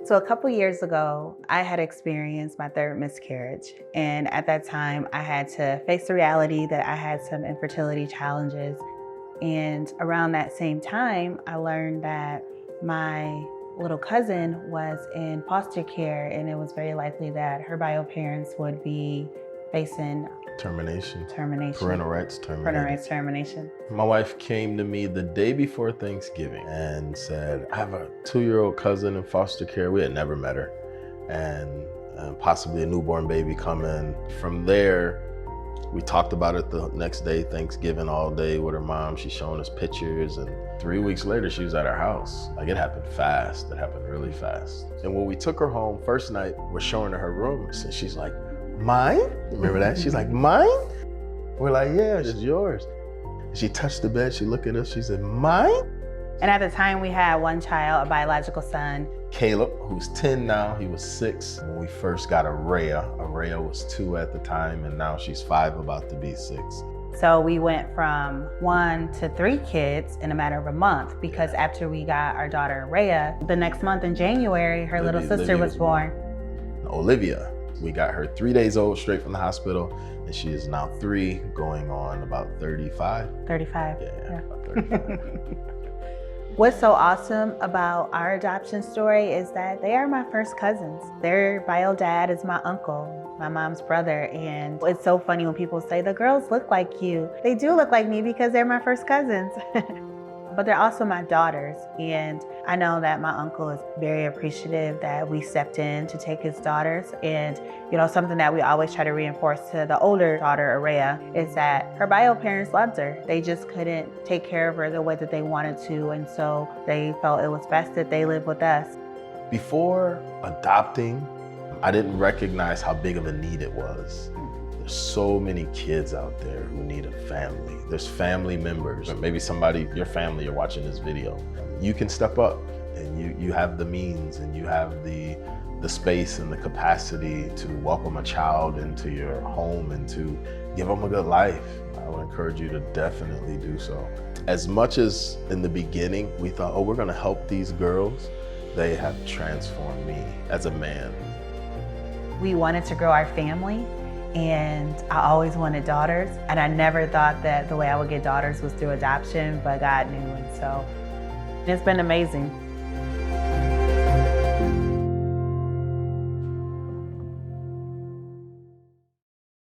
So a couple years ago, I had experienced my third miscarriage. And at that time, I had to face the reality that I had some infertility challenges. And around that same time, I learned that my little cousin was in foster care, and it was very likely that her bio parents would be facing Termination. Parental rights termination. My wife came to me the day before Thanksgiving and said, I have a 2-year-old cousin in foster care. We had never met her, and possibly a newborn baby coming. From there, we talked about it the next day, Thanksgiving, all day with her mom. She's showing us pictures, and 3 weeks later, she was at our house. Like, it happened fast. It happened really fast. And when we took her home, first night, we're showing her room, and she's like, mine? Remember that? She's like, mine? We're like, yeah, it's yours. She touched the bed, she looked at us, she said, mine? And at the time we had one child, a biological son. Caleb, who's 10 now, he was 6 when we first got Araya. Araya was 2 at the time, and now she's 5, about to be 6. So we went from 1 to 3 kids in a matter of a month, because after we got our daughter Araya, the next month in January, her little sister was born. Olivia. We got her 3 days old straight from the hospital, and she is now 3, going on about 35. 35. Yeah. About 35. What's so awesome about our adoption story is that they are my first cousins. Their bio dad is my uncle, my mom's brother, and it's so funny when people say, the girls look like you. They do look like me because they're my first cousins. But they're also my daughters, and I know that my uncle is very appreciative that we stepped in to take his daughters. And something that we always try to reinforce to the older daughter, Araya, is that her bio parents loved her. They just couldn't take care of her the way that they wanted to, and so they felt it was best that they live with us. Before adopting, I didn't recognize how big of a need it was. There's so many kids out there who need a family. There's family members, or maybe somebody, your family, you're watching this video. You can step up, and you have the means, and you have the space and the capacity to welcome a child into your home and to give them a good life. I would encourage you to definitely do so. As much as in the beginning, we thought, oh, we're gonna help these girls, they have transformed me as a man. We wanted to grow our family, and I always wanted daughters, and I never thought that the way I would get daughters was through adoption, but God knew, and so it's been amazing.